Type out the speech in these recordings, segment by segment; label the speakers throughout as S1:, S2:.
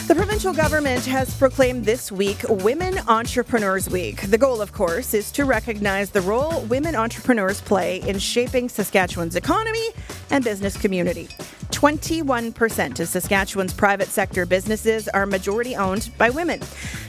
S1: The provincial government has proclaimed this week Women Entrepreneurs Week. The goal, of course, is to recognize the role women entrepreneurs play in shaping Saskatchewan's economy and business community. 21% of Saskatchewan's private sector businesses are majority owned by women.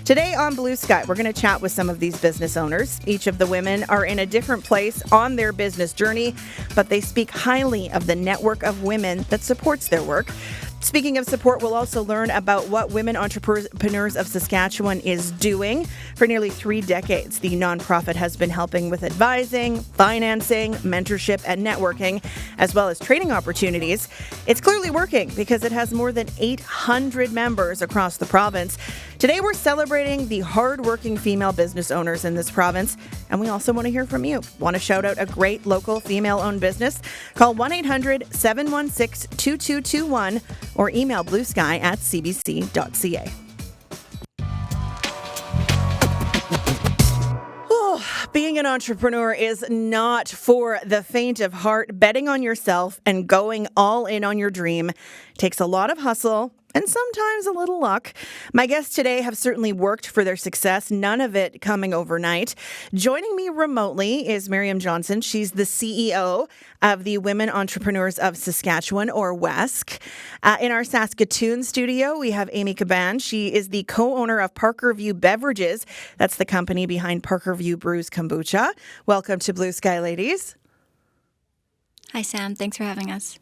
S1: Today on Blue Sky, we're going to chat with some of these business owners. Each of the women are in a different place on their business journey, but they speak highly of the network of women that supports their work. Speaking of support, we'll also learn about what Women Entrepreneurs of Saskatchewan is doing. For nearly 3 decades, the nonprofit has been helping with advising, financing, mentorship, and networking, as well as training opportunities. It's clearly working because it has more than 800 members across the province. Today, we're celebrating the hardworking female business owners in this province, and we also want to hear from you. Want to shout out a great local female-owned business? Call 1-800-716-2221 or email bluesky@cbc.ca. Being an entrepreneur is not for the faint of heart. Betting on yourself and going all in on your dream takes a lot of hustle and sometimes a little luck. My guests today have certainly worked for their success, none of it coming overnight. Joining me remotely is Miriam Johnson. She's the CEO of the Women Entrepreneurs of Saskatchewan, or WESC. In our Saskatoon studio, we have Amy Caban. She is the co-owner of Parkerview Beverages. That's the company behind Parkerview Brews Kombucha. Welcome to Blue Sky, ladies.
S2: Hi, Sam. Thanks for having us.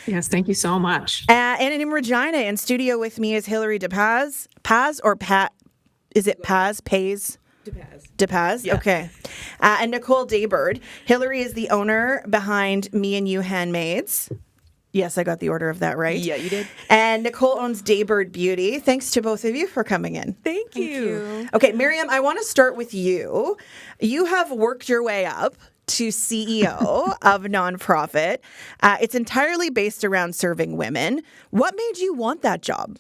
S3: Yes, thank you so much.
S1: And in Regina, in studio with me is Hilary DePaz. Paz or Pat? Is it Paz? Pays? DePaz? Yeah. Okay. And Nicole Daybird. Hilary is the owner behind Me and You Handmaids. Yes, I got the order of that right.
S4: Yeah, you did.
S1: And Nicole owns Daybird Beauty. Thanks to both of you for coming in.
S4: Thank you.
S1: Okay, Miriam, I want to start with you. You have worked your way up to CEO of a nonprofit. It's entirely based around serving women. What made you want that job?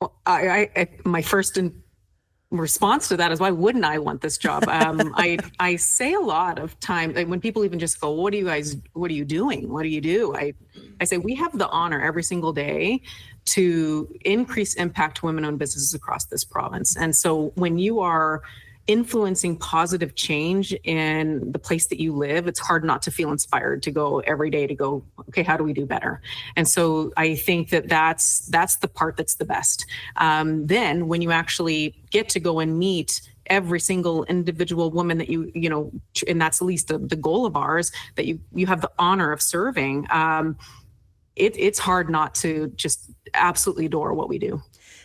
S3: Well, my first response to that is, why wouldn't I want this job? I say a lot of time, like when people even just go, what are you doing? What do you do? I say we have the honor every single day to increase impact to women-owned businesses across this province. And so when you are influencing positive change in the place that you live, it's hard not to feel inspired to go every day to go, okay, how do we do better? And so I think that's the part that's the best. Then when you actually get to go and meet every single individual woman that you know, and that's at least the goal of ours, that you have the honor of serving, it's hard not to just absolutely adore what we do.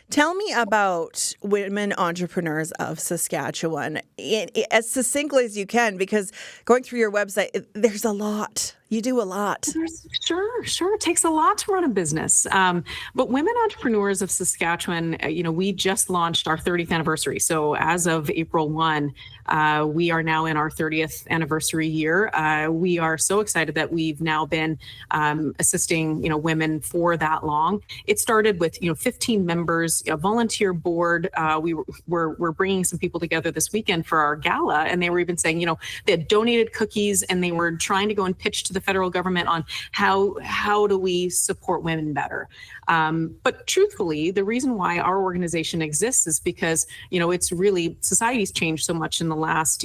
S1: Tell me about Women Entrepreneurs of Saskatchewan, as succinctly as you can, because going through your website, there's a lot. You do a lot.
S3: Sure. It takes a lot to run a business. But Women Entrepreneurs of Saskatchewan, we just launched our 30th anniversary. So as of April 1, we are now in our 30th anniversary year. We are so excited that we've now been assisting, women for that long. It started with, 15 members, a volunteer board. We're bringing some people together this weekend for our gala, and they were even saying, they had donated cookies, and they were trying to go and pitch to the federal government on how do we support women better. But truthfully, the reason why our organization exists is because, it's really, society's changed so much in the last,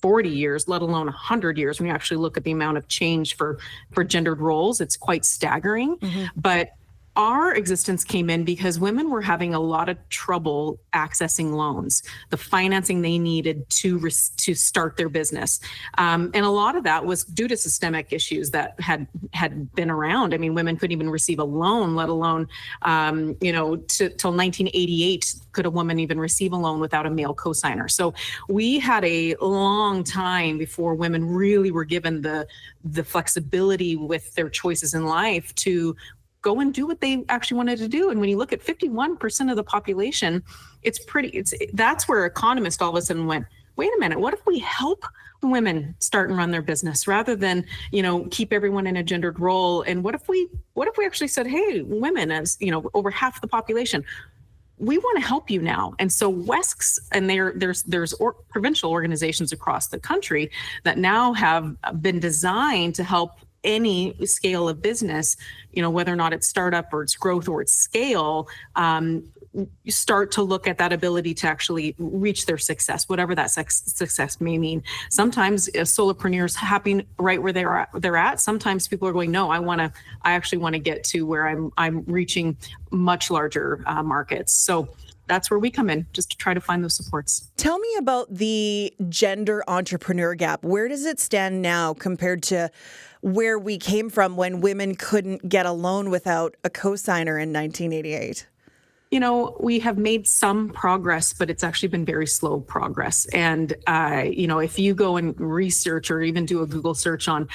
S3: 40 years, let alone 100 years. When you actually look at the amount of change for gendered roles, it's quite staggering. Mm-hmm. But our existence came in because women were having a lot of trouble accessing loans, the financing they needed to start their business. And a lot of that was due to systemic issues that had been around. I mean, women couldn't even receive a loan, let alone, till 1988, could a woman even receive a loan without a male cosigner? So we had a long time before women really were given the flexibility with their choices in life to go and do what they actually wanted to do. And when you look at 51% of the population, that's where economists all of a sudden went, wait a minute, what if we help women start and run their business rather than, keep everyone in a gendered role? And what if we actually said, hey, women, as over half the population, we want to help you now. And so WESCs, and there's provincial organizations across the country that now have been designed to help any scale of business, whether or not it's startup or it's growth or it's scale, you start to look at that ability to actually reach their success, whatever that success may mean. Sometimes solopreneurs happy right where they're at. Sometimes people are going, no, I actually want to get to where I'm reaching much larger markets. So that's where we come in, just to try to find those supports.
S1: Tell me about the gender entrepreneur gap. Where does it stand now compared to where we came from when women couldn't get a loan without a cosigner in 1988?
S3: We have made some progress, but it's actually been very slow progress. And, if you go and research or even do a Google search on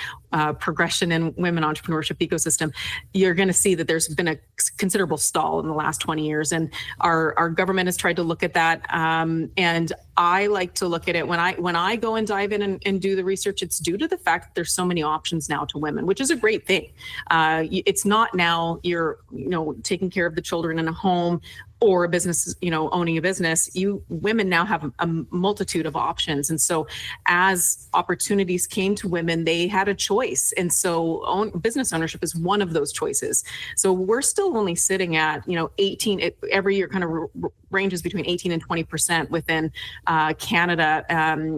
S3: progression in women entrepreneurship ecosystem, you're going to see that there's been a considerable stall in the last 20 years. And our government has tried to look at that. And I like to look at it when I go and dive in and do the research, it's due to the fact that there's so many options now to women, which is a great thing. It's not now you're, taking care of the children in a home or a business, owning a business. Women now have a multitude of options. And so as opportunities came to women, they had a choice. And so business ownership is one of those choices. So we're still only sitting at, 18, every year kind of ranges between 18 and 20% within Canada,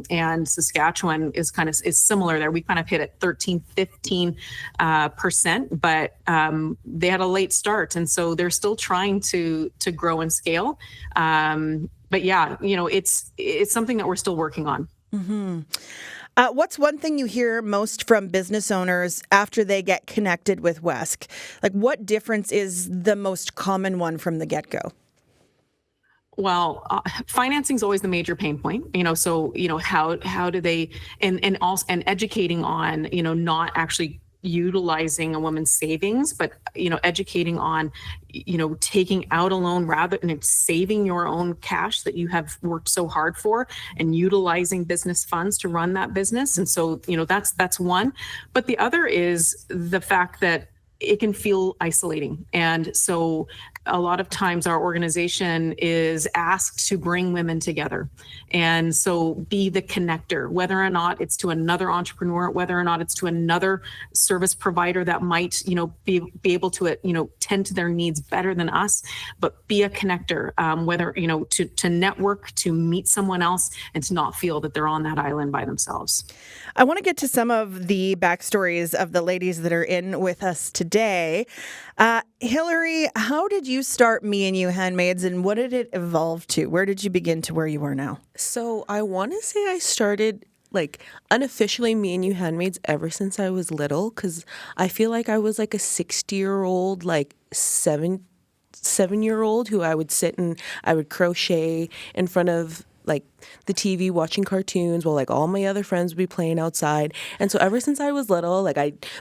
S3: and Saskatchewan is similar there. We kind of hit at 13, 15%, but they had a late start. And so they're still trying to grow and scale. But yeah, it's something that we're still working on.
S1: Mm-hmm. What's one thing you hear most from business owners after they get connected with WESC? Like, what difference is the most common one from the get-go?
S3: Well, financing is always the major pain point, so, how do they, and also, and educating on, not actually utilizing a woman's savings, but, educating on, taking out a loan rather than saving your own cash that you have worked so hard for and utilizing business funds to run that business. And so, that's one. But the other is the fact that it can feel isolating. And so a lot of times our organization is asked to bring women together. And so be the connector, whether or not it's to another entrepreneur, whether or not it's to another service provider that might, be able to, tend to their needs better than us, but be a connector, whether, to network, to meet someone else and to not feel that they're on that island by themselves.
S1: I want to get to some of the backstories of the ladies that are in with us today. Hillary, how did you start Me and You Handmaids, and what did it evolve to? Where did you begin to where you are now?
S4: So I want to say I started unofficially Me and You Handmaids ever since I was little, because I feel like I was like a 60-year-old, seven-year-old who I would sit and I would crochet in front of the TV watching cartoons while all my other friends would be playing outside. And so ever since I was little,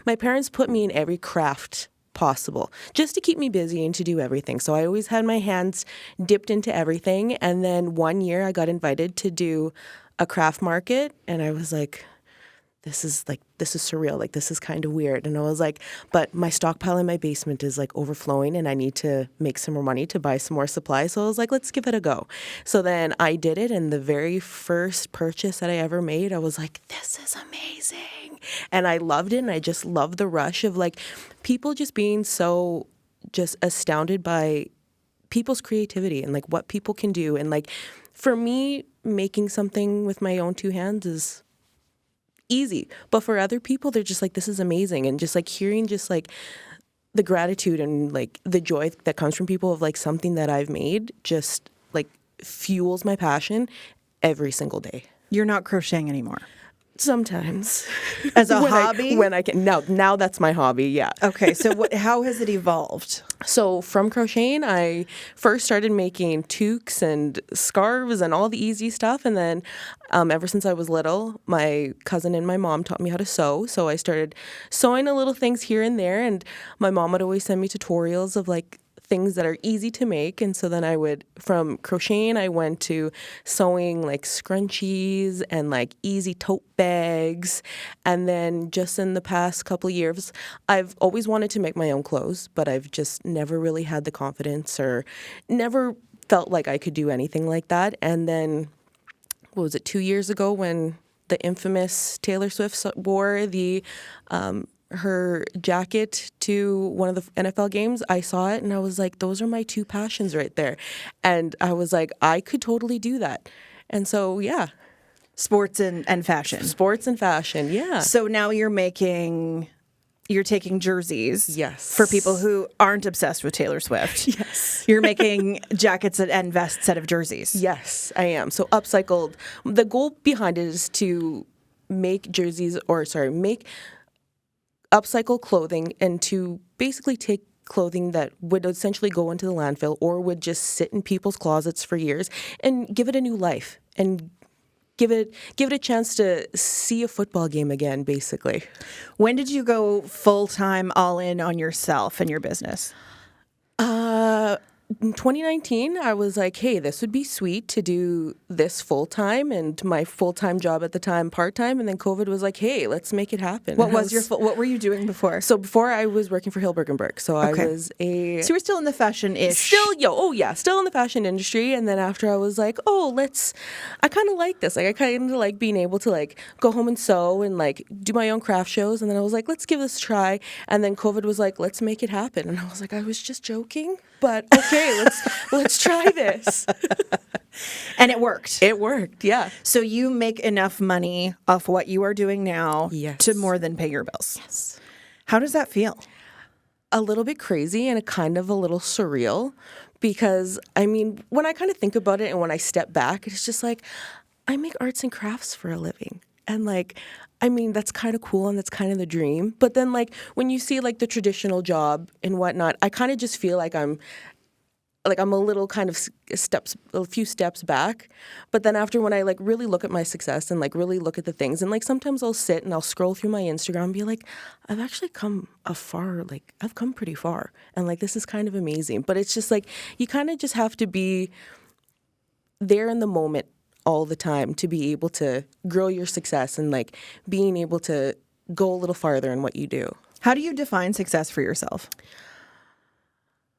S4: my parents put me in every craft possible just to keep me busy and to do everything. So I always had my hands dipped into everything. And then one year I got invited to do a craft market, and I was like, this is surreal. This is kind of weird. And I was like, but my stockpile in my basement is overflowing and I need to make some more money to buy some more supplies. So I was like, let's give it a go. So then I did it. And the very first purchase that I ever made, I was like, this is amazing. And I loved it. And I just loved the rush of people just being so just astounded by people's creativity and what people can do. And for me, making something with my own two hands is easy, but for other people they're just this is amazing. And just hearing just the gratitude and the joy that comes from people of something that I've made just fuels my passion every single day.
S1: You're not crocheting anymore?
S4: Sometimes.
S1: As a hobby?
S4: When I can. Now that's my hobby, yeah.
S1: Okay, so how has it evolved?
S4: So from crocheting, I first started making toques and scarves and all the easy stuff. And then ever since I was little, my cousin and my mom taught me how to sew. So I started sewing a little things here and there. And my mom would always send me tutorials of things that are easy to make. And so then from crocheting, I went to sewing scrunchies and easy tote bags. And then just in the past couple of years, I've always wanted to make my own clothes, but I've just never really had the confidence or never felt like I could do anything like that. And then, 2 years ago when the infamous Taylor Swift wore the her jacket to one of the NFL games, I saw it and I was like, those are my two passions right there. And I was like, I could totally do that. And so, yeah.
S1: Sports and fashion.
S4: Sports and fashion, yeah.
S1: So now you're taking jerseys.
S4: Yes.
S1: For people who aren't obsessed with Taylor Swift.
S4: Yes.
S1: You're making jackets and vests out of jerseys.
S4: Yes, I am. So upcycled. The goal behind it is to make upcycle clothing and to basically take clothing that would essentially go into the landfill or would just sit in people's closets for years and give it a new life and give it a chance to see a football game again, basically.
S1: When did you go full-time all in on yourself and your business?
S4: In 2019, I was like, hey, this would be sweet to do this full-time, and my full-time job at the time part-time, and then COVID was like, hey, let's make it happen.
S1: What were you doing before?
S4: So before I was working for Hilberg & Berg. So I was
S1: So you were still in the fashion-ish.
S4: still in the fashion industry. And then after I was like, I kind of like this. Like I kind of like being able to like go home and sew and like do my own craft shows. And then I was like, let's give this a try. And then COVID was like, let's make it happen. And I was like, I was just joking, but okay, let's try this.
S1: And it worked.
S4: It worked, yeah.
S1: So you make enough money off what you are doing now
S4: Yes.
S1: to more than pay your bills.
S4: Yes.
S1: How does that feel?
S4: A little bit crazy and a little surreal because, I mean, when I kind of think about it and when I step back, it's just like, I make arts and crafts for a living. And like, I mean, that's kind of cool and that's kind of the dream. But then like when you see like the traditional job and whatnot, I kind of just feel like I'm a little kind of a few steps back. But then after when I like really look at my success and like really look at the things and like sometimes I'll sit and I'll scroll through my Instagram and be like, I've actually come I've come pretty far. And like, this is kind of amazing. But it's just like, you kind of just have to be there in the moment all the time to be able to grow your success and like being able to go a little farther in what you do.
S1: How do you define success for yourself?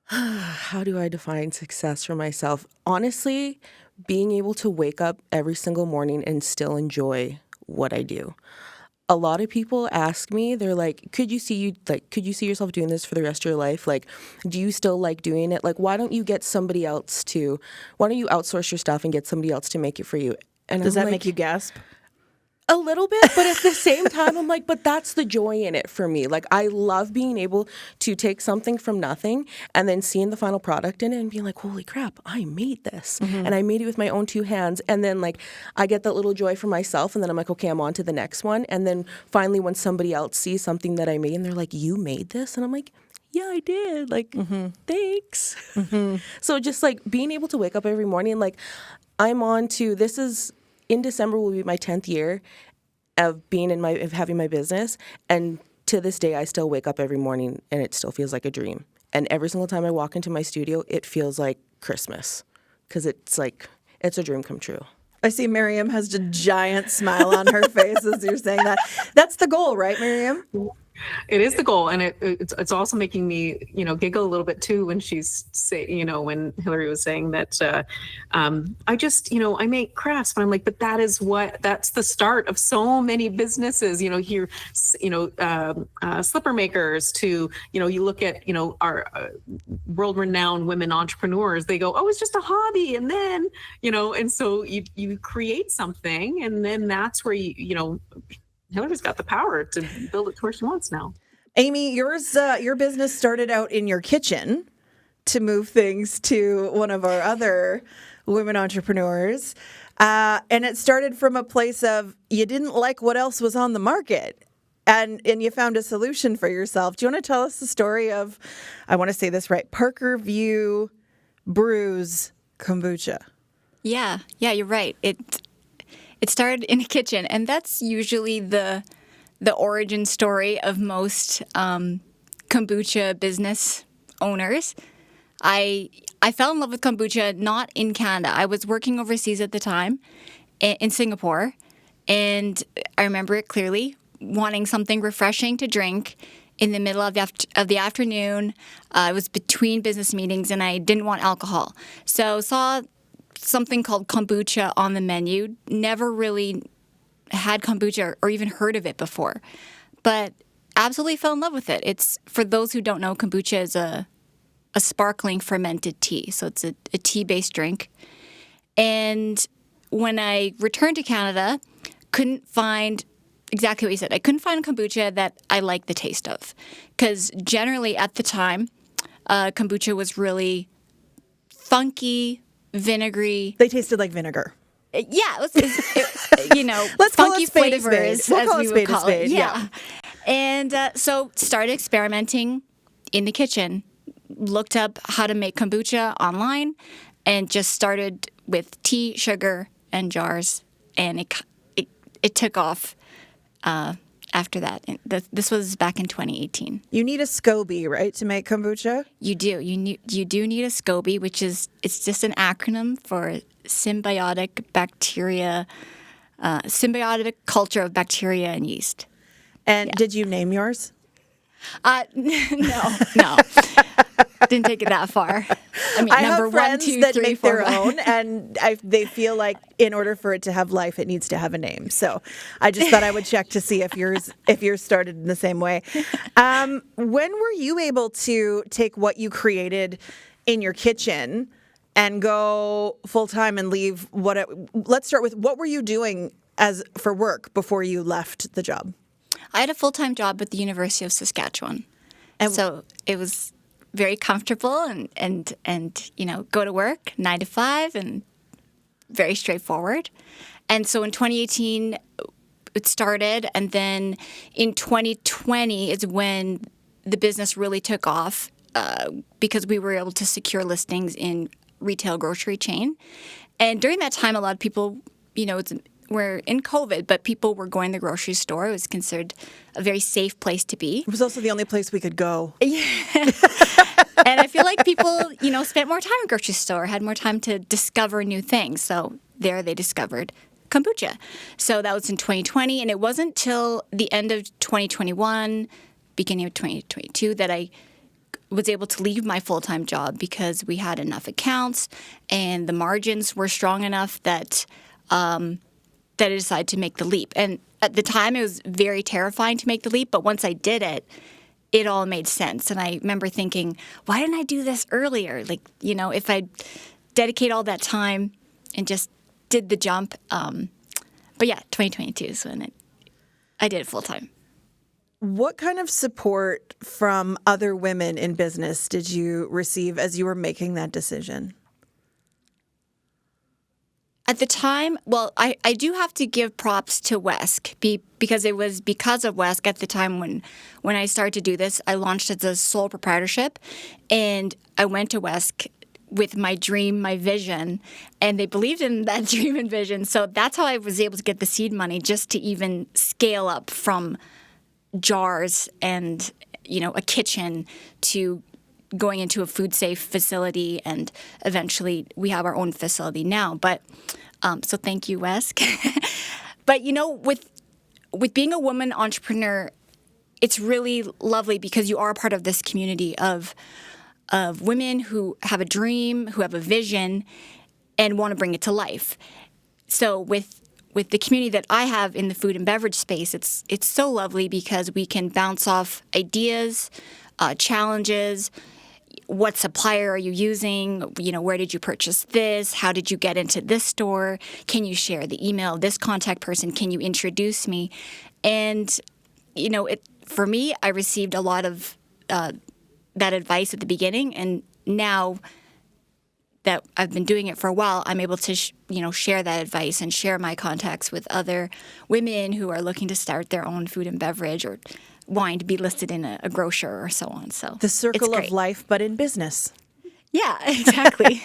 S4: How do I define success for myself? Honestly, being able to wake up every single morning and still enjoy what I do. A lot of people ask me, they're like, could you see yourself doing this for the rest of your life? Like, do you still like doing it? Like, why don't you outsource your stuff and get somebody else to make it for you? And
S1: Does
S4: I'm
S1: that
S4: like,
S1: make you gasp?
S4: a little bit, but at the same time, I'm like, but that's the joy in it for me. Like, I love being able to take something from nothing and then seeing the final product in it and being like, holy crap, I made this. Mm-hmm. And I made it with my own two hands. And then, like, I get that little joy for myself. And then I'm like, okay, I'm on to the next one. And then finally, when somebody else sees something that I made and they're like, you made this? And I'm like, yeah, I did. Like, thanks. Mm-hmm. So just, like, being able to wake up every morning, like, I'm on to, in December will be my 10th year of having my business, and to this day I still wake up every morning and it still feels like a dream. And every single time I walk into my studio, it feels like Christmas because it's a dream come true.
S1: I see Miriam has a giant smile on her face as you're saying that. That's the goal, right, Miriam?
S3: It is the goal, and it's also making me, giggle a little bit too when she's when Hillary was saying that I just, I make crafts, but I'm like, but that's the start of so many businesses, here, slipper makers to, you look at, our world-renowned women entrepreneurs, they go, oh, it's just a hobby, and then, and so you create something, and then that's where Hillary's got the power to build it to where she wants now.
S1: Amy, your business started out in your kitchen to move things to one of our other women entrepreneurs. And it started from a place of you didn't like what else was on the market. And you found a solution for yourself. Do you want to tell us the story of, I want to say this right, Parker View Brews Kombucha?
S2: Yeah, you're right. It started in a kitchen, and that's usually the origin story of most kombucha business owners. I fell in love with kombucha not in Canada. I was working overseas at the time in Singapore, and I remember it clearly, wanting something refreshing to drink in the middle of the afternoon. It was between business meetings, and I didn't want alcohol. So saw something called kombucha on the menu. Never really had kombucha or even heard of it before. But absolutely fell in love with it. It's, for those who don't know, kombucha is a sparkling fermented tea. So it's a tea-based drink. And when I returned to Canada, couldn't find exactly what you said. I couldn't find kombucha that I liked the taste of. Because generally at the time, kombucha was really funky, vinegary.
S1: They tasted like vinegar.
S2: Yeah, let's
S1: call
S2: funky
S1: it spade a spade.
S2: flavors,
S1: We'll
S2: as
S1: call
S2: we
S1: it
S2: would
S1: spade a
S2: call
S1: spade,
S2: it.
S1: yeah.
S2: And so started experimenting in the kitchen. Looked up how to make kombucha online, and just started with tea, sugar, and jars. And it took off after that. And this was back in 2018.
S1: You need a SCOBY, right, to make kombucha?
S2: You do. You do need a SCOBY, it's just an acronym for symbiotic culture of bacteria and yeast.
S1: And did you name yours?
S2: No. Didn't take it that far. I mean,
S1: I
S2: number
S1: have friends
S2: 1, 2,
S1: that
S2: 3,
S1: make
S2: 4,
S1: their
S2: 5.
S1: own, and they feel like in order for it to have life, it needs to have a name. So I just thought I would check to see if yours started in the same way. When were you able to take what you created in your kitchen and go full time and leave? Let's start with, what were you doing for work before you left the job?
S2: I had a full-time job at the University of Saskatchewan, and so it was very comfortable and go to work 9 to 5 and very straightforward. And so in 2018 it started, and then in 2020 is when the business really took off because we were able to secure listings in retail grocery chain. And during that time, a lot of people, we're in COVID, but people were going to the grocery store. It was considered a very safe place to be.
S1: It was also the only place we could go.
S2: Yeah. And I feel like people, spent more time at the grocery store, had more time to discover new things. So there they discovered kombucha. So that was in 2020. And it wasn't till the end of 2021, beginning of 2022, that I was able to leave my full-time job because we had enough accounts and the margins were strong enough that I decided to make the leap. And at the time, it was very terrifying to make the leap. But once I did it, it all made sense. And I remember thinking, why didn't I do this earlier? If I dedicate all that time and just did the jump. But yeah, 2022 is when I did it full time.
S1: What kind of support from other women in business did you receive as you were making that decision?
S2: At the time, well, I do have to give props to Wesk because it was because of Wesk at the time when I started to do this. I launched as a sole proprietorship, and I went to Wesk with my dream, my vision, and they believed in that dream and vision. So that's how I was able to get the seed money just to even scale up from jars and, a kitchen to going into a food safe facility, and eventually we have our own facility now. But so thank you, Wesk. But with being a woman entrepreneur, it's really lovely because you are a part of this community of women who have a dream, who have a vision, and want to bring it to life. So with the community that I have in the food and beverage space, it's so lovely because we can bounce off ideas, challenges. What supplier are you using? Where did you purchase this? How did you get into this store? Can you share the email of this contact person? Can you introduce me? And, for me, I received a lot of that advice at the beginning. And now that I've been doing it for a while, I'm able to, share that advice and share my contacts with other women who are looking to start their own food and beverage or wanting to be listed in a grocer or so on. So
S1: the circle of life, but in business.
S2: Yeah, exactly.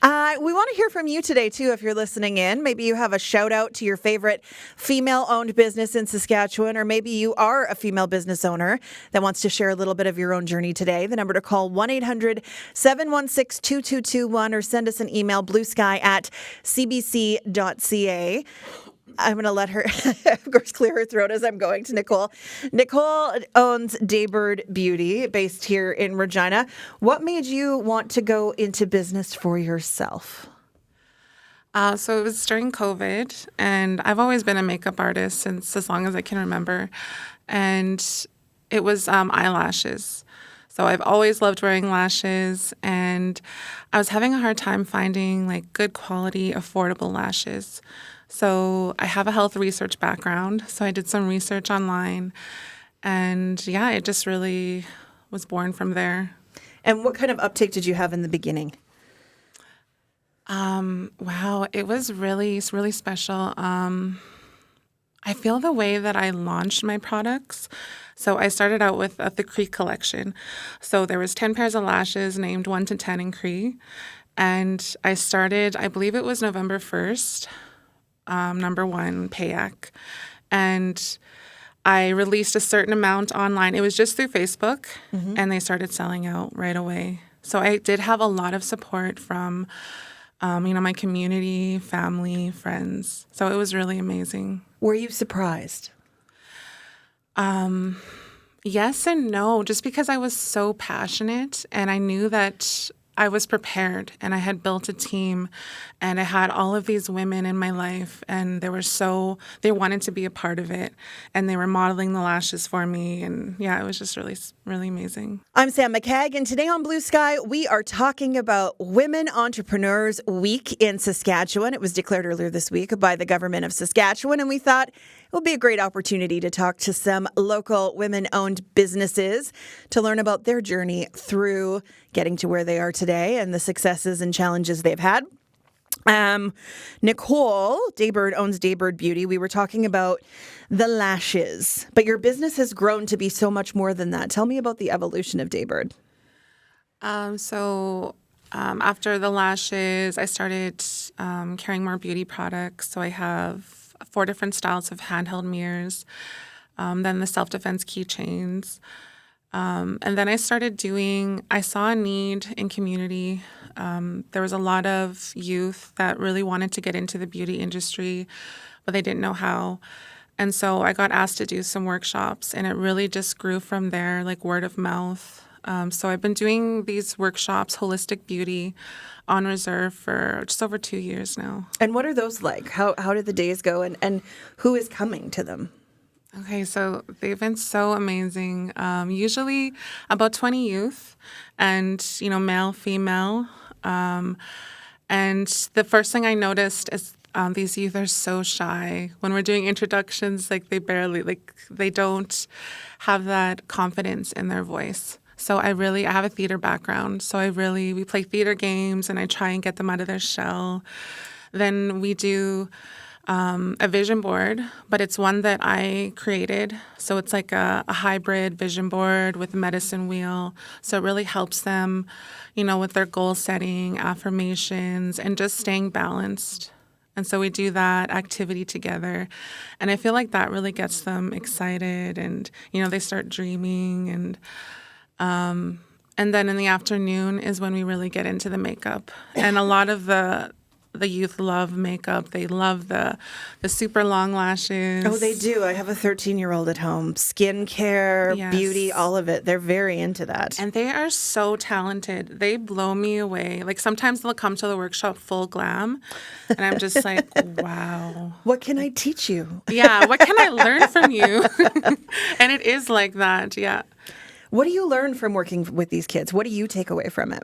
S1: We want to hear from you today, too, if you're listening in. Maybe you have a shout out to your favorite female-owned business in Saskatchewan, or maybe you are a female business owner that wants to share a little bit of your own journey today. The number to call, 1-800-716-2221, or send us an email, bluesky@cbc.ca. I'm going to let her, of course, clear her throat as I'm going to Nicole. Nicole owns Daybird Beauty, based here in Regina. What made you want to go into business for yourself?
S5: So it was during COVID, and I've always been a makeup artist since as long as I can remember. And it was eyelashes. So I've always loved wearing lashes, and I was having a hard time finding like good quality, affordable lashes. So I have a health research background, so I did some research online, and yeah, it just really was born from there.
S1: And what kind of uptake did you have in the beginning?
S5: Wow, it was really, really special. I feel the way that I launched my products. So I started out with the Cree collection. So there was 10 pairs of lashes named 1 to 10 in Cree. And I started, I believe it was November 1st, number 1, Payak. And I released a certain amount online. It was just through Facebook, and they started selling out right away. So I did have a lot of support from my community, family, friends. So it was really amazing.
S1: Were you surprised?
S5: Yes and no, just because I was so passionate and I knew that I was prepared and I had built a team and I had all of these women in my life and they wanted to be a part of it and they were modeling the lashes for me. And yeah, it was just really, really amazing.
S1: I'm Sam McCagg, and today on Blue Sky, we are talking about Women Entrepreneurs Week in Saskatchewan. It was declared earlier this week by the government of Saskatchewan, and we thought it would be a great opportunity to talk to some local women-owned businesses to learn about their journey through getting to where they are today and the successes and challenges they've had. Nicole Daybird owns Daybird Beauty. We were talking about the lashes, but your business has grown to be so much more than that. Tell me about the evolution of Daybird.
S5: After the lashes, I started carrying more beauty products. So I have 4 different styles of handheld mirrors, then the self-defense keychains. And then I saw a need in community. There was a lot of youth that really wanted to get into the beauty industry, but they didn't know how. And so I got asked to do some workshops, and it really just grew from there, like word of mouth. So I've been doing these workshops, holistic beauty, on reserve for just over 2 years now.
S1: And what are those like? How did the days go, and who is coming to them?
S5: Okay, so they've been so amazing. Usually about 20 youth and, male, female. And the first thing I noticed is these youth are so shy. When we're doing introductions, they don't have that confidence in their voice. So I have a theater background. So we play theater games and I try and get them out of their shell. Then we do a vision board, but it's one that I created. So it's like a hybrid vision board with a medicine wheel. So it really helps them, with their goal setting, affirmations, and just staying balanced. And so we do that activity together. And I feel like that really gets them excited and, they start dreaming. And then in the afternoon is when we really get into the makeup. And a lot of the youth love makeup. They love the super long lashes.
S1: Oh, they do. I have a 13-year-old at home. Skincare,
S5: Yes.
S1: beauty, all of it. They're very into that.
S5: And they are so talented. They blow me away. Like sometimes they'll come to the workshop full glam, and I'm just like, wow.
S1: What can I teach you?
S5: Yeah, what can I learn from you? And it is like that, yeah.
S1: What do you learn from working with these kids? What do you take away from it?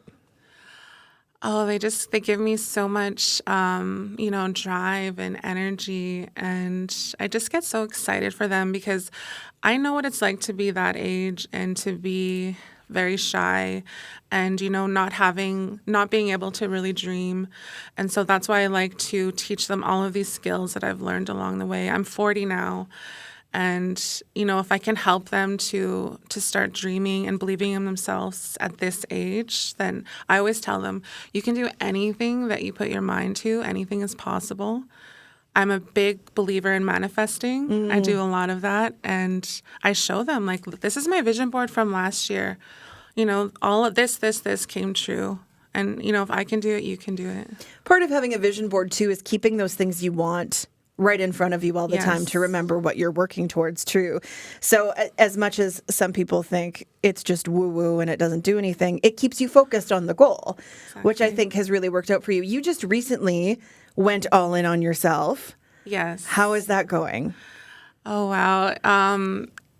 S5: Oh, they give me so much, drive and energy. And I just get so excited for them because I know what it's like to be that age and to be very shy and, not being able to really dream. And so that's why I like to teach them all of these skills that I've learned along the way. I'm 40 now. And, if I can help them to start dreaming and believing in themselves at this age, then I always tell them, you can do anything that you put your mind to. Anything is possible. I'm a big believer in manifesting. I do a lot of that. And I show them, this is my vision board from last year. All of this came true. And, if I can do it, you can do it.
S1: Part of having a vision board, too, is keeping those things you want right in front of you all the time
S5: Yes.
S1: to remember what you're working towards. True. So as much as some people think it's just woo-woo and it doesn't do anything, it keeps you focused on the goal, which I think has really worked out for you. You just recently went all in on yourself.
S5: Yes.
S1: How is that going?
S5: Oh, wow.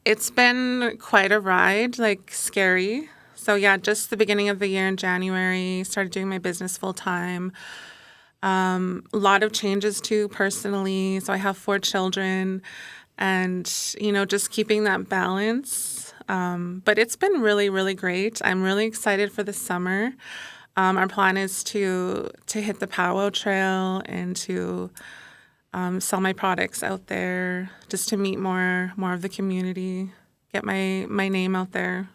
S5: It's been quite a ride, like scary. So yeah, just the beginning of the year in January, started doing my business full time. A lot of changes too personally. So I have 4 children and, just keeping that balance. But it's been really, really great. I'm really excited for the summer. Our plan is to hit the Powwow Trail and to sell my products out there, just to meet more of the community, get my name out there.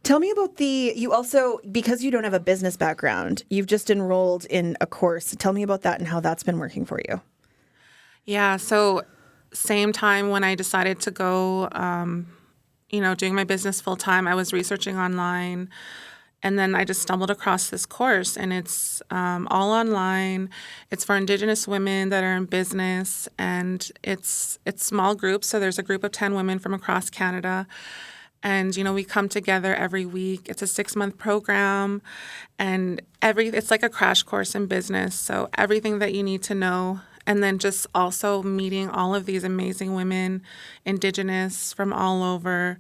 S1: Tell me about you also, because you don't have a business background, you've just enrolled in a course. Tell me about that and how that's been working for you.
S5: Yeah, so same time when I decided to go, doing my business full time, I was researching online. And then I just stumbled across this course, and it's all online. It's for Indigenous women that are in business, and it's small groups. So there's a group of 10 women from across Canada. And, we come together every week. It's a 6-month program, and it's like a crash course in business. So everything that you need to know, and then just also meeting all of these amazing women, Indigenous from all over,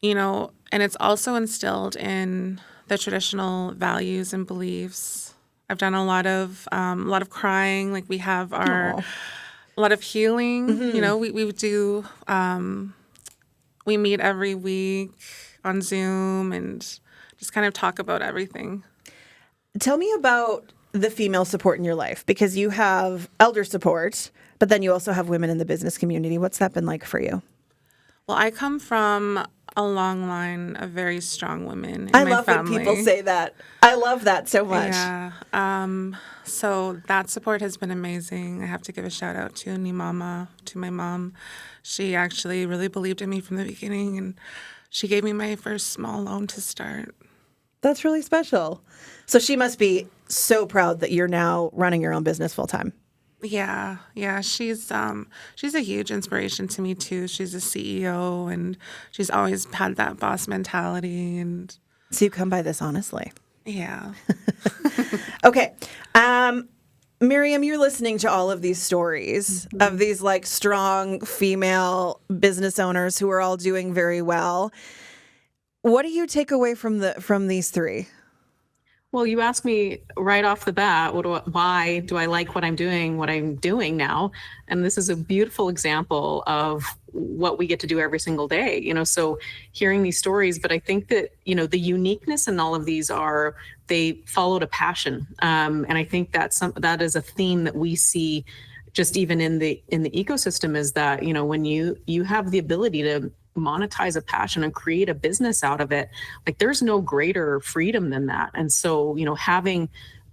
S5: and it's also instilled in the traditional values and beliefs. I've done a lot of crying. Like we have a lot of healing.
S1: Mm-hmm.
S5: We do. We meet every week on Zoom and just kind of talk about everything.
S1: Tell me about the female support in your life, because you have elder support, but then you also have women in the business community. What's that been like for you?
S5: Well, I come from a long line of very strong women in
S1: I
S5: my
S1: love
S5: family.
S1: when people say that. I love that so much.
S5: Yeah. So that support has been amazing. I have to give a shout out to Nimama, to my mom. She actually really believed in me from the beginning, and she gave me my first small loan to start.
S1: That's really special. So she must be so proud that you're now running your own business full time.
S5: Yeah. She's a huge inspiration to me too. She's a CEO, and she's always had that boss mentality. And
S1: So you come by this honestly.
S5: yeah.
S1: Okay. Miriam, you're listening to all of these stories of these like strong female business owners who are all doing very well. What do you take away from these 3?
S3: Well, you asked me right off the bat, why do I like what I'm doing now? And this is a beautiful example of what we get to do every single day, so hearing these stories. But I think that, the uniqueness in all of these they followed a passion. And I think that is a theme that we see just even in the ecosystem, is that, when you have the ability to monetize a passion and create a business out of it, like there's no greater freedom than that. And so, having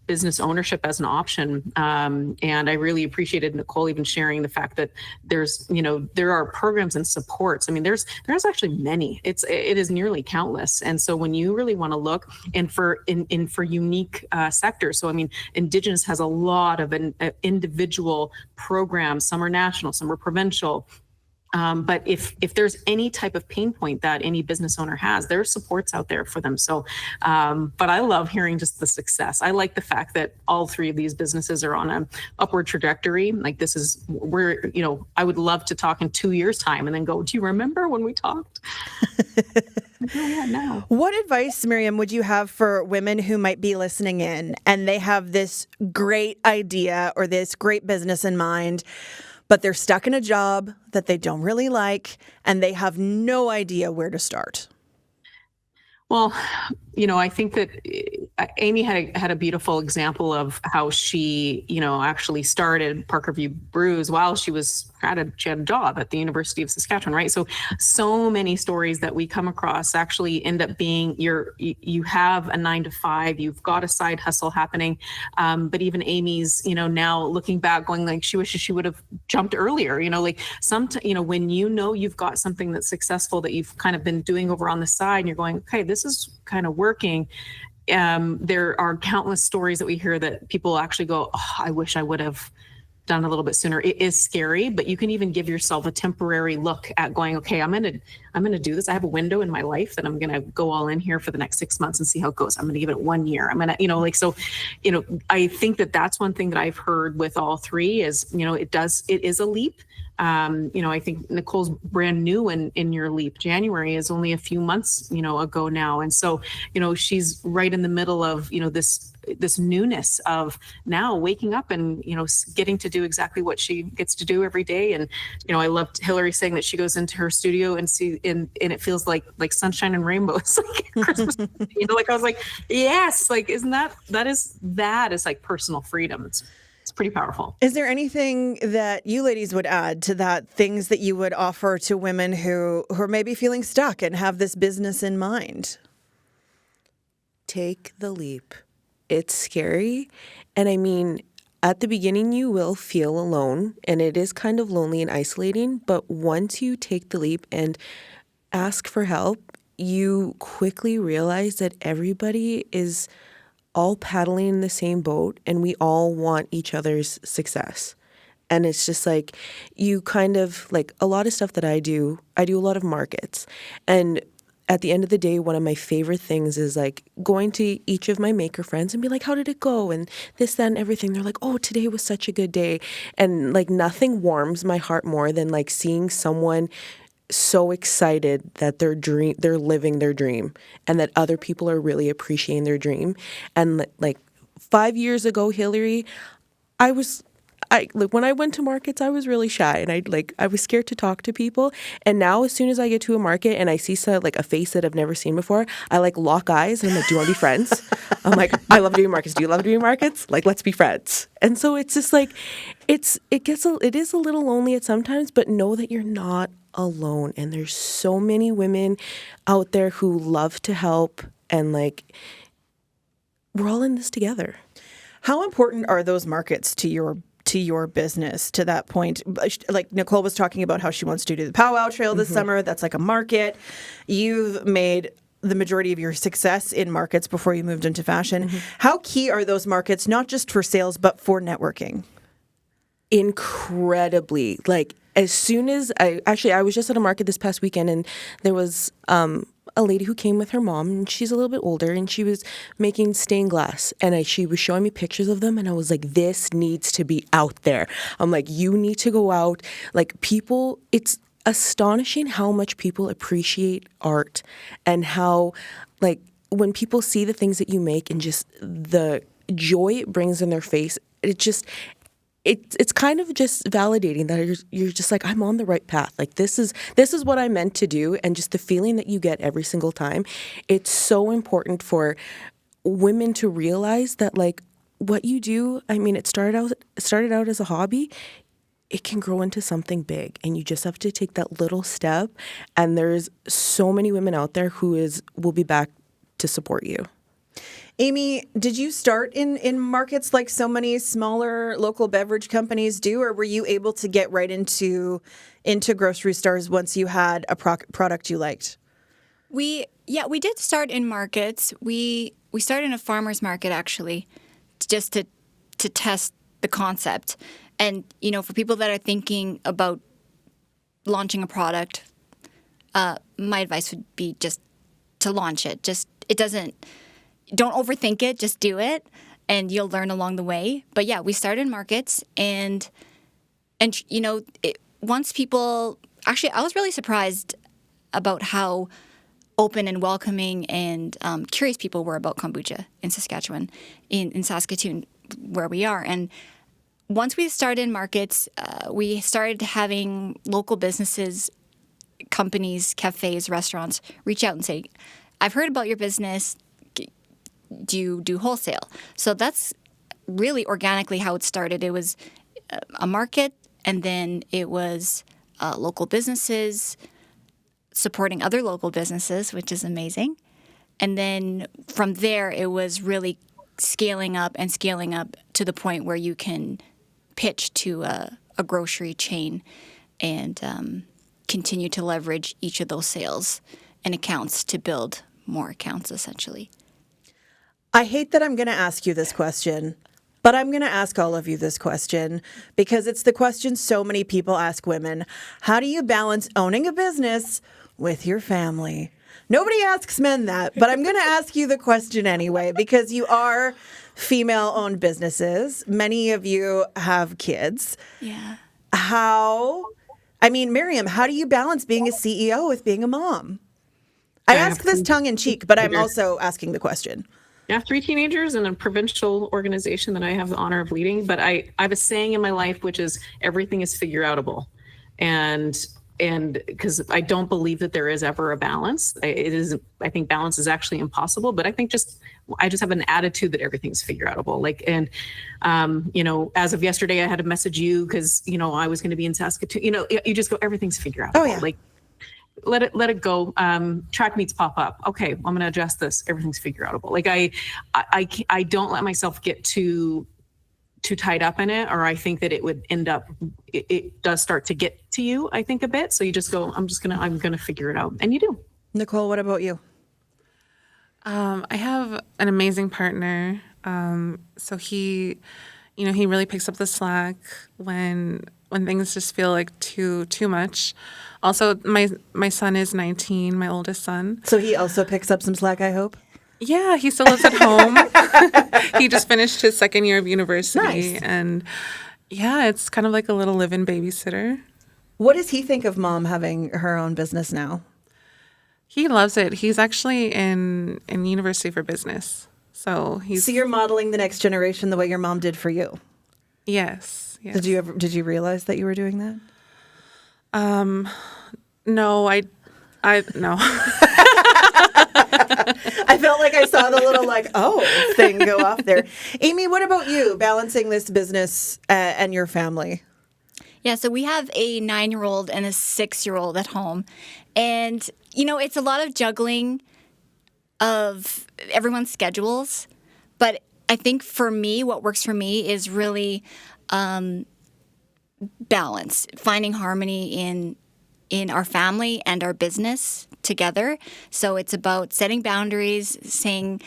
S3: business ownership as an option, and I really appreciated Nicole even sharing the fact that there are programs and supports. I mean, there's actually many. It is nearly countless. And so when you really want to look and for unique sectors, so I mean, Indigenous has a lot of individual programs. Some are national, some are provincial. But if there's any type of pain point that any business owner has, there are supports out there for them. So, but I love hearing just the success. I like the fact that all 3 of these businesses are on an upward trajectory. Like this is where, I would love to talk in 2 years' time and then go, do you remember when we talked? Oh, yeah, now.
S1: What advice, Miriam, would you have for women who might be listening in and they have this great idea or this great business in mind, but they're stuck in a job that they don't really like, and they have no idea where to start?
S3: Well, I think that Amy had a beautiful example of how she, actually started Parkerview Brews while she had a job at the University of Saskatchewan, right? So many stories that we come across actually end up being you have a 9 to 5, you've got a side hustle happening. But even Amy's, now looking back, going like she wishes she would have jumped earlier. When you've got something that's successful that you've kind of been doing over on the side, and you're going, okay, this is kind of working. There are countless stories that we hear that people actually go, oh, I wish I would have done a little bit sooner. It is scary, but you can even give yourself a temporary look at going, okay, I'm gonna do this. I have a window in my life that I'm gonna go all in here for the next 6 months and see how it goes. I'm gonna give it 1 year. I'm gonna, so, I think that that's one thing that I've heard with all three is, it is a leap. I think Nicole's brand new in your leap. January is only a few months, ago now. And so, she's right in the middle of, this newness of now waking up and, getting to do exactly what she gets to do every day. And, I loved Hillary saying that she goes into her studio and and it feels like sunshine and rainbows, like Christmas, I was like, yes, like, isn't that is like personal freedom. It's pretty powerful.
S1: Is there anything that you ladies would add to that, things that you would offer to women who are maybe feeling stuck and have this business in mind?
S4: Take the leap. It's scary. And I mean, at the beginning, you will feel alone, and it is kind of lonely and isolating. But once you take the leap and ask for help, you quickly realize that everybody is all paddling in the same boat, and we all want each other's success. And it's just like, you kind of, like, a lot of stuff that I do a lot of markets. And at the end of the day, one of my favorite things is like going to each of my maker friends and be like, how did it go? And this, that, and everything. They're like, oh, today was such a good day. And like, nothing warms my heart more than like seeing someone so excited that they're living their dream, and that other people are really appreciating their dream. And like 5 years ago, Hillary, when I went to markets, I was really shy, and I was scared to talk to people. And now, as soon as I get to a market and I see a face that I've never seen before, I like lock eyes and I'm like, do you want to be friends? I'm like, I love doing markets. Do you love doing markets? Like, let's be friends. And so it's just like, it is a little lonely at sometimes, but know that you're not alone. And there's so many women out there who love to help, and like, we're all in this together.
S1: How important are those markets to your business, to that point? Like Nicole was talking about how she wants to do the powwow trail this summer. That's like a market. You've made the majority of your success in markets before you moved into fashion. How key are those markets, not just for sales, but for networking?
S4: Incredibly. Like, as soon as I was just at a market this past weekend, and there was a lady who came with her mom, and she's a little bit older, and she was making stained glass, and she was showing me pictures of them, and I was like, this needs to be out there. I'm like, you need to go out. Like, people, it's astonishing how much people appreciate art, and how, like, when people see the things that you make and just the joy it brings in their face, it's kind of just validating that you're just like, I'm on the right path. Like, this is what I meant to do. And just the feeling that you get every single time. It's so important for women to realize that, like, what you do, I mean, it started out as a hobby. It can grow into something big, and you just have to take that little step. And there's so many women out there who will be back to support you.
S1: Amy, did you start in markets like so many smaller local beverage companies do, or were you able to get right into grocery stores once you had a product you liked?
S2: We did start in markets. We started in a farmer's market, actually, just to test the concept. And, for people that are thinking about launching a product, my advice would be just to launch it. Don't overthink it, just do it, and you'll learn along the way. But yeah, we started in markets, and once people, actually, I was really surprised about how open and welcoming and curious people were about kombucha in Saskatchewan, in Saskatoon, where we are. And once we started in markets, we started having local businesses, companies, cafes, restaurants reach out and say, I've heard about your business. Do you do wholesale? So that's really organically how it started. It was a market, and then it was local businesses supporting other local businesses, which is amazing. And then from there, it was really scaling up to the point where you can pitch to a grocery chain and continue to leverage each of those sales and accounts to build more accounts, essentially.
S1: I hate that I'm going to ask you this question. But I'm going to ask all of you this question because it's the question so many people ask women. How do you balance owning a business with your family? Nobody asks men that, but I'm going to ask you the question anyway because you are female-owned businesses. Many of you have kids.
S2: Yeah.
S1: Miriam, how do you balance being a CEO with being a mom? I ask this tongue in cheek, but I'm also asking the question.
S3: I have 3 teenagers in a provincial organization that I have the honor of leading. But I have a saying in my life, which is everything is figure outable. And because I don't believe that there is ever a balance. I think balance is actually impossible, but I think I just have an attitude that everything's figure outable. As of yesterday, I had to message you because, I was going to be in Saskatchewan. You just go, everything's figure outable.
S1: Oh, yeah.
S3: Let it go. Track meets pop up. Okay, I'm going to adjust this. Everything's figure outable. I don't let myself get too tied up in it, or I think that it would end up. It does start to get to you, I think, a bit. So you just go. I'm gonna figure it out, and you do.
S1: Nicole, what about you?
S5: I have an amazing partner. So he really picks up the slack when things just feel like too much. Also, my son is 19, my oldest son.
S1: So he also picks up some slack, I hope?
S5: Yeah, he still lives at home. He just finished his second year of university.
S1: Nice.
S5: And yeah, it's kind of like a little live-in babysitter.
S1: What does he think of mom having her own business now?
S5: He loves it. He's actually in university for business. So
S1: you're modeling the next generation the way your mom did for you?
S5: Yes.
S1: Did you realize that you were doing that?
S5: No, I no.
S1: I felt like I saw the little thing go off there. Amy, what about you, balancing this business and your family?
S2: Yeah, so we have a 9-year-old and a 6-year-old at home. And, it's a lot of juggling of everyone's schedules. But I think for me, what works for me is really balance, finding harmony in our family and our business together. So it's about setting boundaries, saying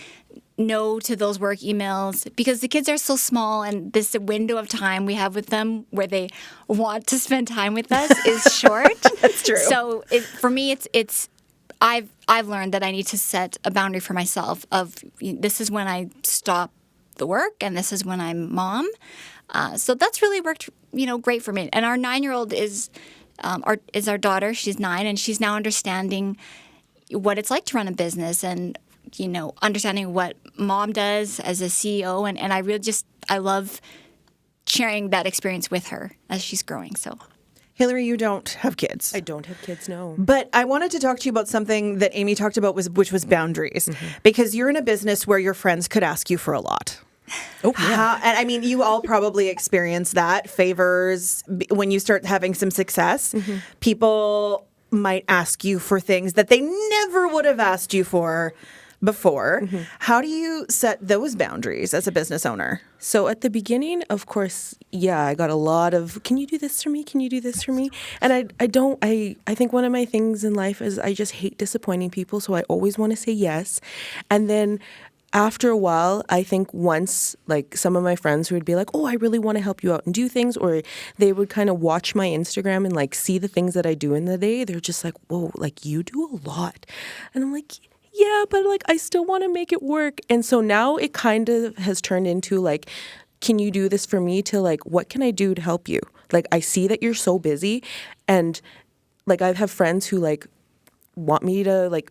S2: no to those work emails, because the kids are so small and this window of time we have with them where they want to spend time with us is short.
S1: That's true.
S2: So for me, I've learned that I need to set a boundary for myself of this is when I stop the work and this is when I'm mom. So that's really worked, great for me. And our 9-year-old is our daughter. She's 9, and she's now understanding what it's like to run a business and, understanding what mom does as a CEO. And I really I love sharing that experience with her as she's growing. So,
S1: Hillary, you don't have kids.
S4: I don't have kids, no.
S1: But I wanted to talk to you about something that Amy talked about, which was boundaries, because you're in a business where your friends could ask you for a lot.
S4: Oh, yeah.
S1: And you all probably experience that. Favors, when you start having some success, people might ask you for things that they never would have asked you for before. How do you set those boundaries as a business owner?
S4: So at the beginning, of course, I got a lot of, can you do this for me? Can you do this for me? And I think one of my things in life is I just hate disappointing people. So I always want to say yes. And then after a while, I think once, some of my friends who would be like, oh, I really want to help you out and do things, or they would kind of watch my Instagram and see the things that I do in the day. They're just like, whoa, you do a lot. And I'm like, yeah, but I still want to make it work. And so now it kind of has turned into can you do this for me, to what can I do to help you? I see that you're so busy, and I have friends who want me to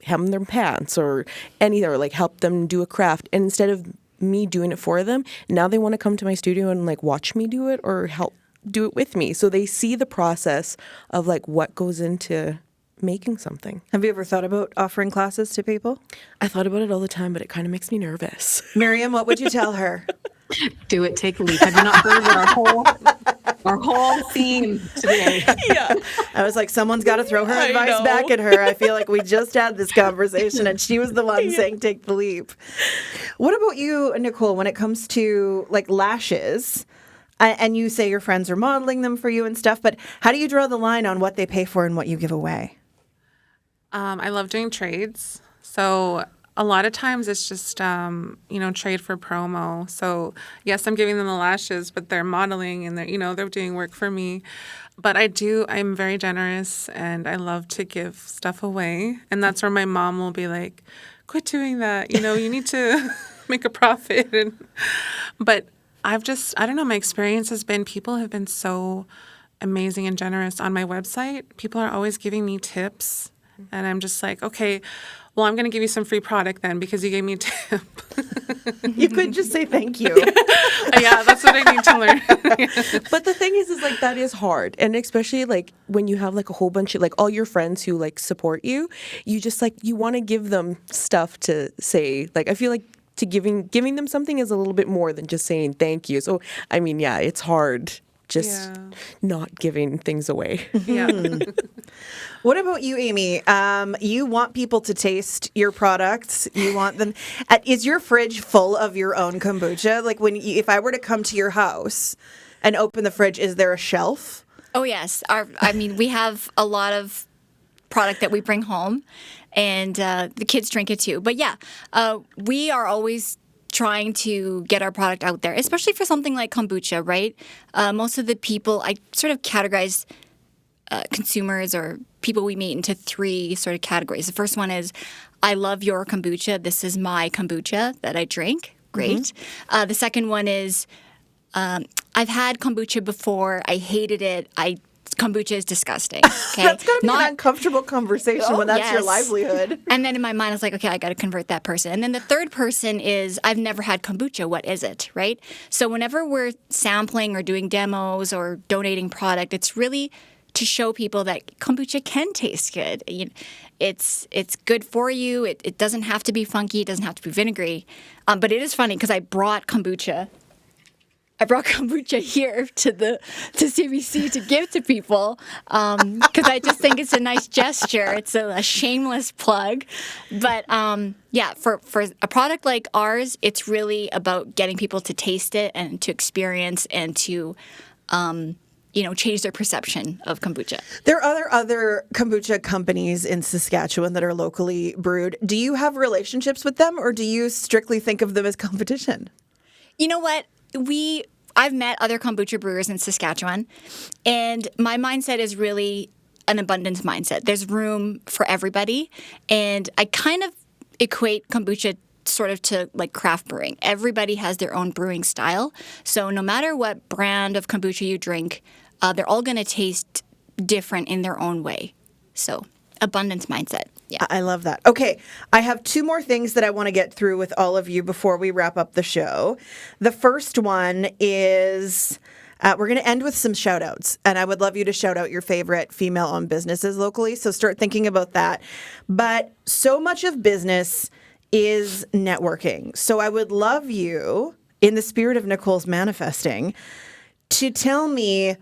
S4: hem their pants or help them do a craft. And instead of me doing it for them, now they want to come to my studio and watch me do it or help do it with me. So they see the process of what goes into making something.
S1: Have you ever thought about offering classes to people?
S4: I thought about it all the time, but it kind of makes me nervous.
S1: Miriam, what would you tell her?
S3: Do it, take a leap. Have you not heard what our whole theme today?
S1: Yeah. I was like, someone's got to throw her advice back at her. I feel like we just had this conversation and she was the one saying take the leap. What about you, Nicole, when it comes to lashes? And you say your friends are modeling them for you and stuff, but how do you draw the line on what they pay for and what you give away?
S5: I love doing trades. So a lot of times it's just, trade for promo. So yes, I'm giving them the lashes, but they're modeling and they're doing work for me. But I'm very generous and I love to give stuff away. And that's where my mom will be like, quit doing that. You need to make a profit. But I don't know, my experience has been people have been so amazing and generous on my website. People are always giving me tips. And I'm just like, okay, well, I'm going to give you some free product then because you gave me a tip.
S1: You could just say thank you.
S5: Yeah, that's what I need to learn.
S4: But the thing is like that is hard, and especially like when you have like a whole bunch of like all your friends who like support you, you just like you want to give them stuff to say. Like I feel like to giving them something is a little bit more than just saying thank you. So I mean, yeah, it's hard just not giving things away.
S5: Yeah.
S1: What about you, Amy? You want people to taste your products. You want them. Is your fridge full of your own kombucha? Like if I were to come to your house and open the fridge, is there a shelf?
S2: Oh, yes. We have a lot of product that we bring home, and the kids drink it too. But yeah, we are always trying to get our product out there, especially for something like kombucha, right? Most of the people, I sort of categorize consumers or people we meet into three sort of categories. The first one is, I love your kombucha. This is my kombucha that I drink. Great. The second one is, I've had kombucha before. I hated it. Kombucha is disgusting. Okay?
S1: That's got to be an uncomfortable conversation when that's your livelihood.
S2: And then in my mind, I was like, okay, I got to convert that person. And then the third person is, I've never had kombucha. What is it, right? So whenever we're sampling or doing demos or donating product, it's really to show people that kombucha can taste good. It's good for you. It doesn't have to be funky. It doesn't have to be vinegary. But it is funny because I brought kombucha here to CBC to give to people because I just think it's a nice gesture. It's a shameless plug. But for a product like ours, it's really about getting people to taste it and to experience and to change their perception of kombucha.
S1: There are other kombucha companies in Saskatchewan that are locally brewed. Do you have relationships with them, or do you strictly think of them as competition?
S2: You know what? I've met other kombucha brewers in Saskatchewan, and my mindset is really an abundance mindset. There's room for everybody, and I kind of equate kombucha sort of to like craft brewing. Everybody has their own brewing style, so no matter what brand of kombucha you drink, they're all going to taste different in their own way. So, abundance mindset. Yeah.
S1: I love that. Okay, I have two more things that I want to get through with all of you before we wrap up the show. The first one is we're going to end with some shout outs, and I would love you to shout out your favorite female-owned businesses locally, so start thinking about that. But so much of business is networking. So I would love you, in the spirit of Nicole's manifesting, to tell me,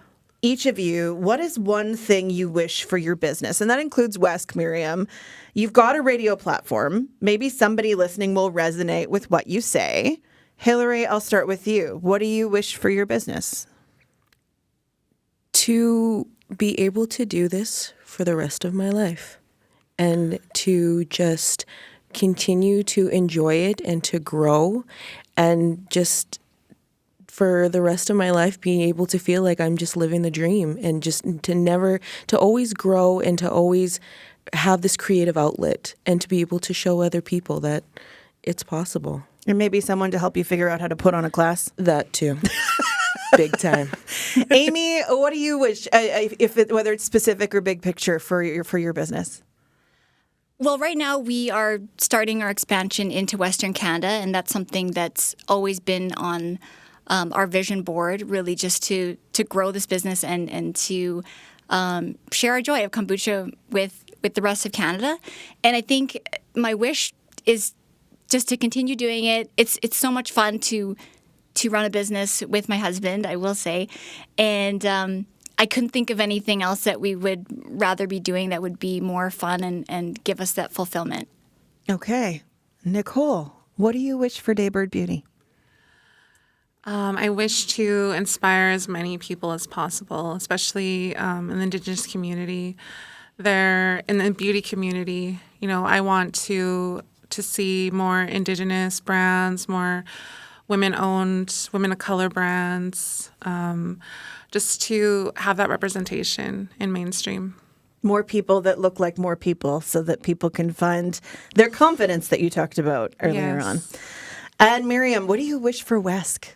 S1: each of you, what is one thing you wish for your business? And that includes Wesk, Miriam. You've got a radio platform. Maybe somebody listening will resonate with what you say. Hillary, I'll start with you. What do you wish for your business?
S4: To be able to do this for the rest of my life and to just continue to enjoy it and to grow and just for the rest of my life being able to feel like I'm just living the dream and just to always grow and to always have this creative outlet and to be able to show other people that it's possible.
S1: And maybe someone to help you figure out how to put on a class.
S4: That too. Big time.
S1: Amy, what do you wish, whether it's specific or big picture for your business?
S2: Well, right now we are starting our expansion into Western Canada, and that's something that's always been on our vision board, really just to grow this business and to share our joy of kombucha with the rest of Canada. And I think my wish is just to continue doing it. It's so much fun to run a business with my husband, I will say. And I couldn't think of anything else that we would rather be doing that would be more fun and give us that fulfillment.
S1: Okay. Nicole, what do you wish for Daybird Beauty?
S5: I wish to inspire as many people as possible, especially in the Indigenous community. In the beauty community, I want to to see more Indigenous brands, more women-owned, women of color brands, just to have that representation in mainstream.
S1: More people that look like more people so that people can find their confidence that you talked about earlier on. And Miriam, what do you wish for WESC?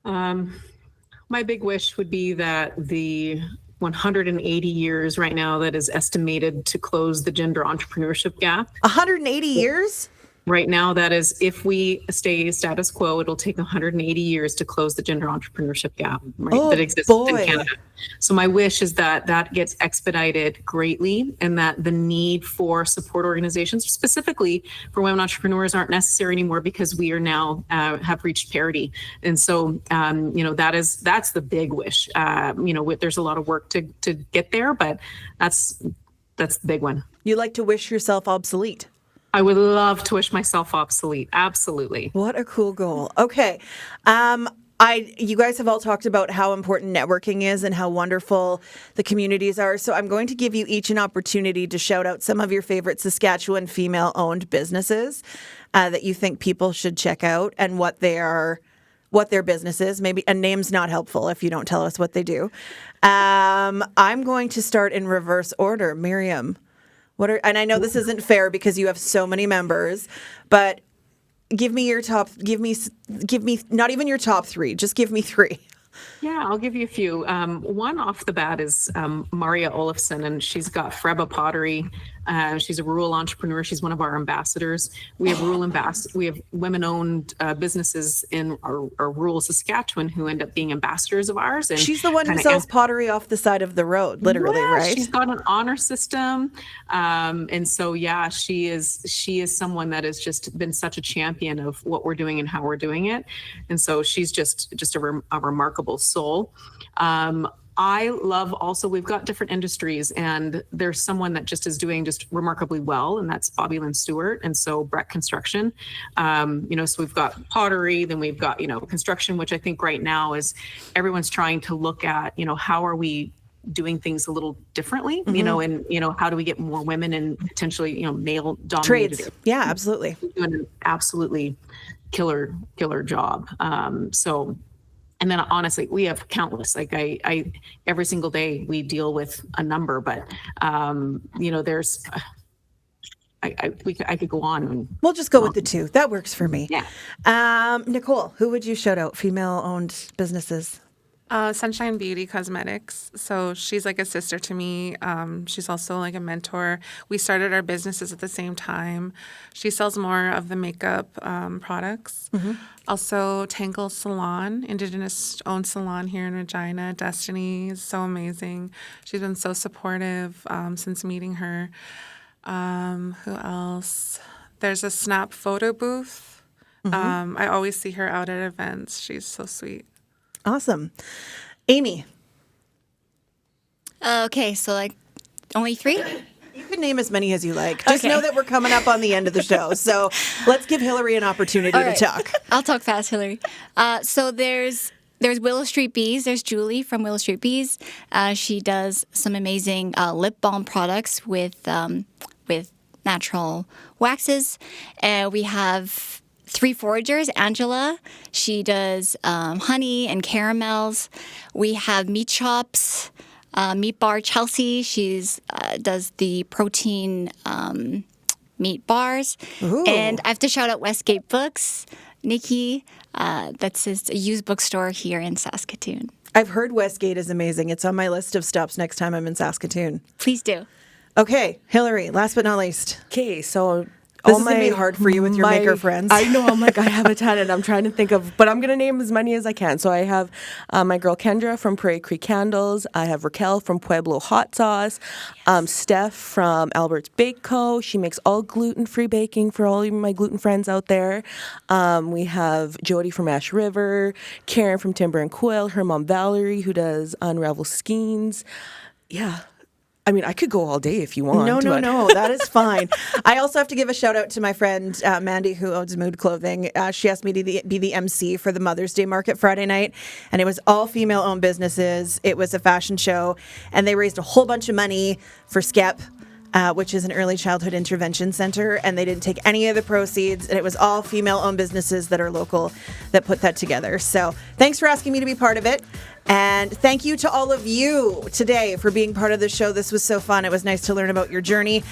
S3: My big wish would be that the 180 years right now that is estimated to close the gender entrepreneurship gap.
S1: 180 years?
S3: Right now, that is, if we stay status quo, it'll take 180 years to close the gender entrepreneurship gap, right, that exists in Canada. So my wish is that that gets expedited greatly, and that the need for support organizations, specifically for women entrepreneurs, aren't necessary anymore because we are now have reached parity. And so, that's the big wish. There's a lot of work to get there, but that's the big one.
S1: You like to wish yourself obsolete?
S3: I would love to wish myself obsolete. Absolutely.
S1: What a cool goal. Okay. You guys have all talked about how important networking is and how wonderful the communities are. So I'm going to give you each an opportunity to shout out some of your favorite Saskatchewan female-owned businesses that you think people should check out and what their business is. Maybe a name's not helpful if you don't tell us what they do. I'm going to start in reverse order. Miriam. And I know this isn't fair because you have so many members, but give me not even your top three, just give me three.
S3: Yeah, I'll give you a few. One off the bat is Maria Olofsson, and she's got Freba Pottery. She's a rural entrepreneur. She's one of our ambassadors. We have we have women-owned businesses in our rural Saskatchewan who end up being ambassadors of ours. And
S1: she's the one who sells pottery off the side of the road, literally, right?
S3: She's got an honor system, and so she is someone that has just been such a champion of what we're doing and how we're doing it, and so she's just a remarkable soul. I love also, we've got different industries, and there's someone that just is doing just remarkably well, and that's Bobby Lynn Stewart. And so Breck Construction, so we've got pottery, then we've got, construction, which I think right now is everyone's trying to look at, how are we doing things a little differently, and, how do we get more women and potentially, male dominated
S1: trades. Yeah, absolutely.
S3: Doing an absolutely killer job. And then honestly, we have countless, like I every single day we deal with a number, but there's, I could go on.
S1: We'll just go with the two. That works for me.
S3: Yeah.
S1: Nicole, who would you shout out? Female-owned businesses.
S5: Sunshine Beauty Cosmetics. So she's like a sister to me. She's also like a mentor. We started our businesses at the same time. She sells more of the makeup products. Mm-hmm. Also, Tangle Salon, Indigenous-owned salon here in Regina. Destiny is so amazing. She's been so supportive since meeting her. Who else? There's a Snap photo booth. Mm-hmm. I always see her out at events. She's so sweet.
S1: Awesome. Amy.
S2: Okay, so only three?
S1: You can name as many as you like. Just know that we're coming up on the end of the show. So let's give Hillary an opportunity to talk.
S2: I'll talk fast, Hillary. So there's Willow Street Bees. There's Julie from Willow Street Bees. She does some amazing lip balm products with natural waxes. We have three foragers. Angela, she does honey and caramels. We have Meat Shops, Meat Bar Chelsea. She's does the protein meat bars. Ooh. And I have to shout out Westgate Books, Nikki. That's a used bookstore here in Saskatoon.
S1: I've heard Westgate is amazing. It's on my list of stops next time I'm in Saskatoon.
S2: Please do.
S1: Okay, Hillary, last but not least.
S4: Okay, so
S1: this is going to be hard for you with your maker friends.
S4: I know. I'm like, I have a ton, and I'm trying to think of, but I'm going to name as many as I can. So I have my girl Kendra from Prairie Creek Candles. I have Raquel from Pueblo Hot Sauce. Steph from Albert's Bake Co. She makes all gluten-free baking for all my gluten friends out there. We have Jody from Ash River, Karen from Timber and Quill, her mom Valerie, who does Unravel Skeins. Yeah. I mean, I could go all day if you want.
S1: No, that is fine. I also have to give a shout out to my friend Mandy, who owns Mood Clothing. She asked me to be the MC for the Mother's Day Market Friday night, and it was all female-owned businesses. It was a fashion show, and they raised a whole bunch of money for SCEP. which is an early childhood intervention center, and they didn't take any of the proceeds, and it was all female-owned businesses that are local that put that together. So thanks for asking me to be part of it. And thank you to all of you today for being part of the show. This was so fun. It was nice to learn about your journey.